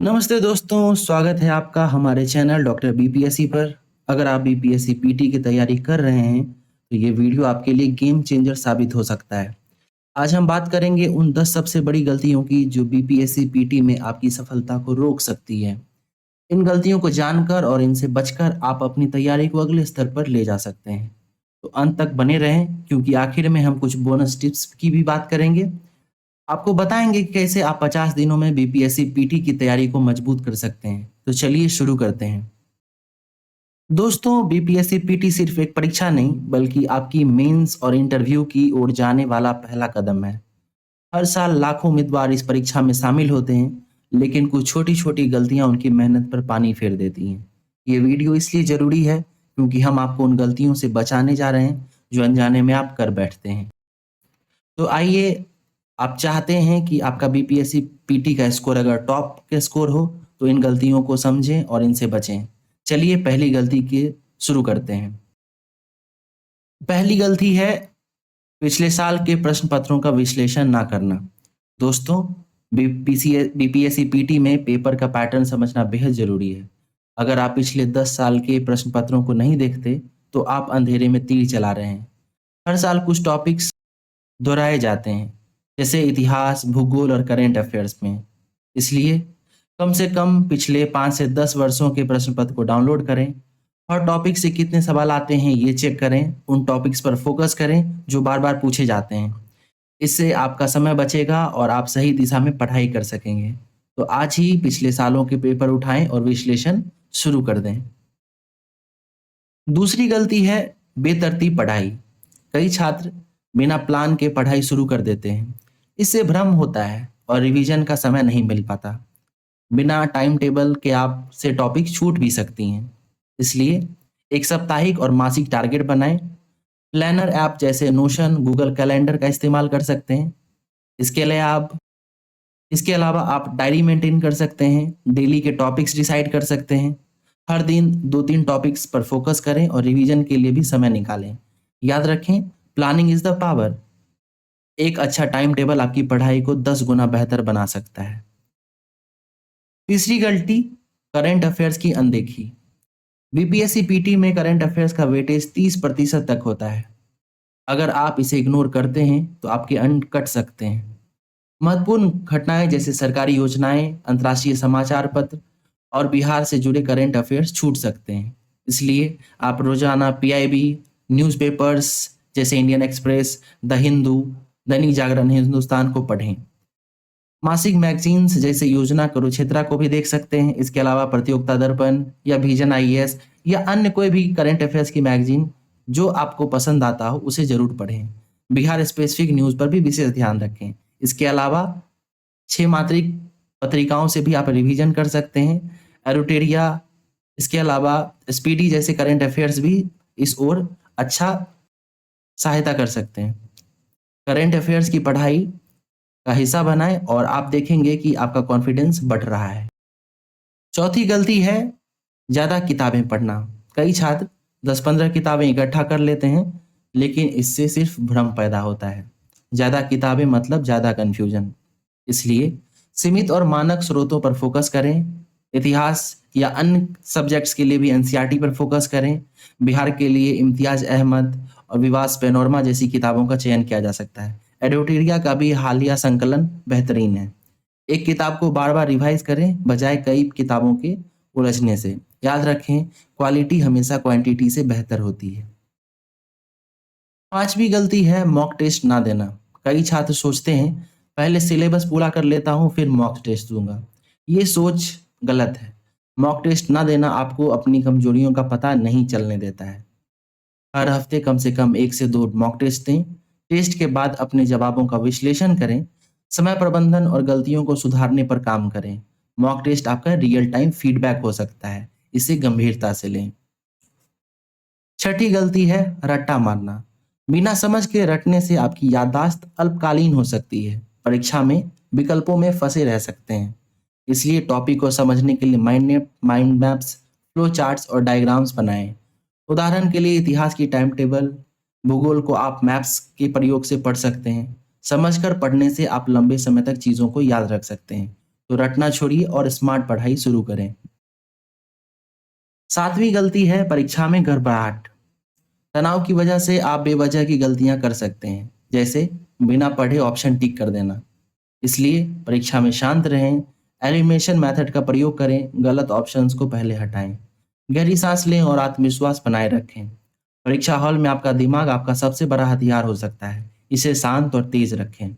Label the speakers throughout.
Speaker 1: नमस्ते दोस्तों, स्वागत है आपका हमारे चैनल डॉक्टर बीपीएससी पर। अगर आप बीपीएससी पीटी की तैयारी कर रहे हैं, तो ये वीडियो आपके लिए गेम चेंजर साबित हो सकता है। आज हम बात करेंगे उन 10 सबसे बड़ी गलतियों की जो बीपीएससी पीटी में आपकी सफलता को रोक सकती है। इन गलतियों को जानकर और इनसे बचकर आप अपनी तैयारी को अगले स्तर पर ले जा सकते हैं। तो अंत तक बने रहें, क्योंकि आखिर में हम कुछ बोनस टिप्स की भी बात करेंगे। आपको बताएंगे कि कैसे आप 50 दिनों में बीपीएससी पीटी की तैयारी को मजबूत कर सकते हैं। तो चलिए शुरू करते हैं। दोस्तों, बीपीएससी पीटी सिर्फ एक परीक्षा नहीं, बल्कि आपकी मेंस और इंटरव्यू की ओर जाने वाला पहला कदम है। हर साल लाखों उम्मीदवार इस परीक्षा में शामिल होते हैं, लेकिन कुछ छोटी-छोटी गलतियां उनकी मेहनत पर पानी फेर देती हैं। ये वीडियो इसलिए ज़रूरी है, क्योंकि हम आपको उन गलतियों से बचाने जा रहे हैं, जो अनजाने में आप कर बैठते हैं। तो आइए, आप चाहते हैं कि आपका बीपीएससी पीटी का स्कोर अगर टॉप के स्कोर हो, तो इन गलतियों को समझें और इनसे बचें। चलिए पहली गलती के शुरू करते हैं। पहली गलती है पिछले साल के प्रश्न पत्रों का विश्लेषण ना करना। दोस्तों, बीपीएससी पीटी में पेपर का पैटर्न समझना बेहद जरूरी है। अगर आप पिछले 10 साल के प्रश्न पत्रों को नहीं देखते, तो आप अंधेरे में तीर चला रहे हैं। हर साल कुछ टॉपिक्स दोहराए जाते हैं, जैसे इतिहास, भूगोल और करंट अफेयर्स में। इसलिए कम से कम पिछले 5 से 10 वर्षों के प्रश्न पत्र को डाउनलोड करें। हर टॉपिक से कितने सवाल आते हैं ये चेक करें। उन टॉपिक्स पर फोकस करें जो बार-बार पूछे जाते हैं। इससे आपका समय बचेगा और आप सही दिशा में पढ़ाई कर सकेंगे। तो आज ही पिछले सालों के पेपर उठाएं और विश्लेषण शुरू कर दें। दूसरी गलती है बेतरतीब पढ़ाई। कई छात्र बिना प्लान के पढ़ाई शुरू कर देते हैं। इससे भ्रम होता है और रिवीजन का समय नहीं मिल पाता। बिना टाइम टेबल के आप से टॉपिक छूट भी सकती हैं। इसलिए एक साप्ताहिक और मासिक टारगेट बनाएं। प्लानर ऐप जैसे नोशन, गूगल कैलेंडर का इस्तेमाल कर सकते हैं। इसके लिए आप इसके अलावा आप डायरी मेंटेन कर सकते हैं, डेली के टॉपिक्स डिसाइड कर सकते हैं। हर दिन 2-3 टॉपिक्स पर फोकस करें और रिवीजन के लिए भी समय निकालें। याद रखें, प्लानिंग इज द पावर। एक अच्छा टाइम टेबल आपकी पढ़ाई को 10 गुना बेहतर बना सकता है। तीसरी गलती, करंट अफेयर्स की अनदेखी। बीपीएससी पीटी में करंट अफेयर्स का वेटेज 30% तक होता है। अगर आप इसे इग्नोर करते हैं, तो आपके अंक कट सकते हैं। महत्वपूर्ण घटनाएं जैसे सरकारी योजनाएं, अंतर्राष्ट्रीय समाचार पत्र और बिहार से जुड़े करंट अफेयर्स छूट सकते हैं। इसलिए आप रोजाना पीआईबी, न्यूज़पेपर्स जैसे Indian express, the Hindu, Dainik Jagran, Hindustan को पढ़ें। मासिक मैगजीन्स जैसे योजना कुरुक्षेत्रा को भी देख सकते हैं। इसके अलावा प्रतियोगिता दर्पण या विजन आईएएस या अन्य कोई भी करंट अफेयर्स की मैगजीन जो आपको पसंद आता हो, उसे जरूर पढ़ें। बिहार स्पेसिफिक न्यूज़ पर भी विशेष ध्यान रखें। इसके अलावा 6 मात्रिक पत्रिकाओं से भी आप रिवीजन कर सकते हैं। एरोटेरिया, इसके अलावा स्पीडी जैसे करंट अफेयर्स भी इस ओर अच्छा सहायता कर सकते हैं। करंट अफेयर्स की पढ़ाई का हिस्सा बनाएं और आप देखेंगे कि आपका कॉन्फिडेंस बढ़ रहा है। चौथी गलती है ज़्यादा किताबें पढ़ना। कई छात्र 10-15 किताबें इकट्ठा कर लेते हैं, लेकिन इससे सिर्फ भ्रम पैदा होता है। ज़्यादा किताबें मतलब ज़्यादा कन्फ्यूजन। इसलिए सीमित और मानक स्रोतों पर फोकस करें। इतिहास या अन्य सब्जेक्ट्स के लिए भी एनसीईआरटी पर फोकस करें। बिहार के लिए इम्तियाज अहमद और विवास पेनोरमा जैसी किताबों का चयन किया जा सकता है। एडोटेरिया का भी हालिया संकलन बेहतरीन है। एक किताब को बार-बार रिवाइज करें, बजाय कई किताबों के उलझने से। याद रखें, क्वालिटी हमेशा क्वांटिटी से बेहतर होती है। पांचवी गलती है मॉक टेस्ट ना देना। कई छात्र सोचते हैं पहले सिलेबस पूरा कर लेता हूं फिर मॉक टेस्ट दूंगा। ये सोच गलत है। मॉक टेस्ट ना देना आपको अपनी कमजोरियों का पता नहीं चलने देता है। हर हफ्ते कम से कम 1 से 2 मॉक टेस्ट दें। टेस्ट के बाद अपने जवाबों का विश्लेषण करें। समय प्रबंधन और गलतियों को सुधारने पर काम करें। मॉक टेस्ट आपका रियल टाइम फीडबैक हो सकता है, इसे गंभीरता से लें। छठी गलती है रट्टा मारना। बिना समझ के रटने से आपकी याददाश्त अल्पकालीन हो सकती है। परीक्षा में विकल्पों में फंसे रह सकते हैं। इसलिए टॉपिक को समझने के लिए माइंड मैप्स, फ्लो चार्ट्स और डायग्राम्स बनाएं। उदाहरण के लिए इतिहास की टाइम टेबल, भूगोल को आप मैप्स के प्रयोग से पढ़ सकते हैं। समझकर पढ़ने से आप लंबे समय तक चीज़ों को याद रख सकते हैं। तो रटना छोड़िए और स्मार्ट पढ़ाई शुरू करें। 7वीं गलती है परीक्षा में घबराहट। तनाव की वजह से आप बेवजह की गलतियां कर सकते हैं, जैसे बिना पढ़े ऑप्शन टिक कर देना। इसलिए परीक्षा में शांत रहें, एलिमिनेशन मेथड का प्रयोग करें, गलत ऑप्शंस को पहले हटाएं, गहरी सांस लें और आत्मविश्वास बनाए रखें। परीक्षा हॉल में आपका दिमाग आपका सबसे बड़ा हथियार हो सकता है, इसे शांत और तेज रखें।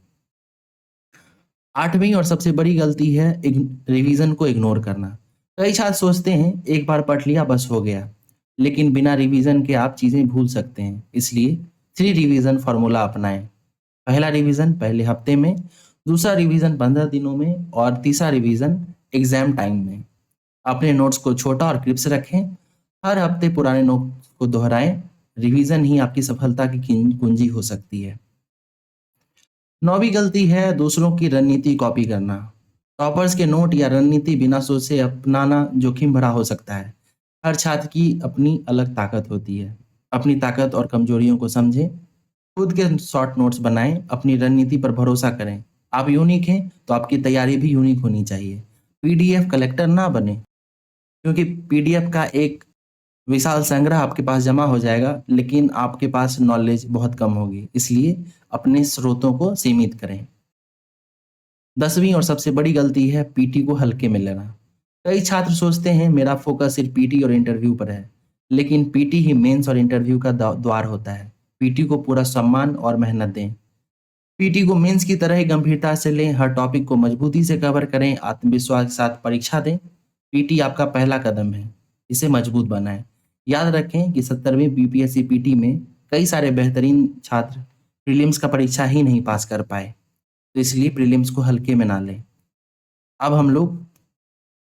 Speaker 1: 8वीं और सबसे बड़ी गलती है रिवीजन को इग्नोर करना। कई छात्र सोचते हैं एक बार पढ़ लिया बस हो गया, लेकिन बिना रिवीजन के आप चीजें भूल सकते हैं। इसलिए 3 रिवीजन फॉर्मूला अपनाएं। पहला रिवीजन पहले हफ्ते में, दूसरा रिवीजन 15 दिनों में और तीसरा रिवीजन एग्जाम टाइम में। अपने नोट्स को छोटा और क्रिप्स रखें। हर हफ्ते पुराने नोट्स को दोहराएं। रिवीजन ही आपकी सफलता की कुंजी हो सकती है। 9वीं गलती है दूसरों की रणनीति कॉपी करना। टॉपर्स के नोट या रणनीति बिना सोचे अपनाना जोखिम भरा हो सकता है। हर छात्र की अपनी अलग ताकत होती है। अपनी ताकत और कमजोरियों को समझें। खुद के शॉर्ट नोट्स बनाएं, अपनी रणनीति पर भरोसा करें। आप यूनिक हैं तो आपकी तैयारी भी यूनिक होनी चाहिए। पीडीएफ कलेक्टर ना बने, क्योंकि पीडीएफ का एक विशाल संग्रह आपके पास जमा हो जाएगा, लेकिन आपके पास नॉलेज बहुत कम होगी। इसलिए अपने स्रोतों को सीमित करें। 10वीं और सबसे बड़ी गलती है पीटी को हल्के में लेना। कई छात्र सोचते हैं मेरा फोकस सिर्फ पीटी और इंटरव्यू पर है, लेकिन पीटी ही मेंस और इंटरव्यू का द्वार होता है। पीटी को पूरा सम्मान और मेहनत दें। पीटी को मेंस की तरह ही गंभीरता से लें। हर टॉपिक को मजबूती से कवर करें। आत्मविश्वास के साथ परीक्षा दें। पीटी आपका पहला कदम है, इसे मजबूत बनाएं। याद रखें कि 70वीं बीपीएससी पीटी में कई सारे बेहतरीन छात्र प्रीलिम्स का परीक्षा ही नहीं पास कर पाए, तो इसलिए प्रीलिम्स को हल्के में ना लें। अब हम लोग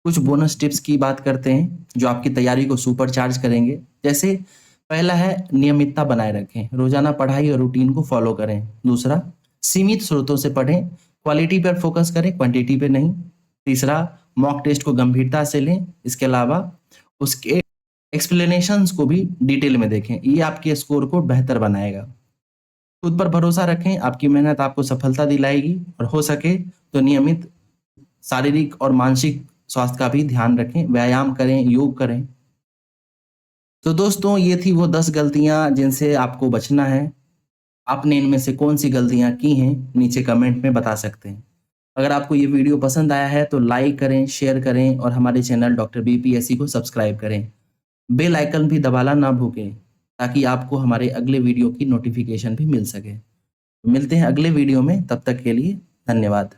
Speaker 1: कुछ बोनस टिप्स की बात करते हैं जो आपकी तैयारी को सुपर चार्ज करेंगे। जैसे पहला है नियमितता बनाए रखें, रोजाना पढ़ाई और रूटीन को फॉलो करें। दूसरा, सीमित स्रोतों से पढ़ें, क्वालिटी पर फोकस करें, क्वांटिटी पे नहीं। तीसरा, मॉक टेस्ट को गंभीरता से लें। इसके अलावा उसके एक्सप्लेनेशंस को भी डिटेल में देखें, ये आपके स्कोर को बेहतर बनाएगा। खुद पर भरोसा रखें, आपकी मेहनत आपको सफलता दिलाएगी। और हो सके तो नियमित शारीरिक और मानसिक स्वास्थ्य का भी ध्यान रखें, व्यायाम करें, योग करें। तो दोस्तों, ये थी वो 10 गलतियां जिनसे आपको बचना है। आपने इनमें से कौन सी गलतियां की हैं, नीचे कमेंट में बता सकते हैं। अगर आपको ये वीडियो पसंद आया है तो लाइक करें, शेयर करें और हमारे चैनल डॉक्टर बीपीएससी को सब्सक्राइब करें। बेल आइकन भी दबाना ना भूलें, ताकि आपको हमारे अगले वीडियो की नोटिफिकेशन भी मिल सके। मिलते हैं अगले वीडियो में, तब तक के लिए धन्यवाद।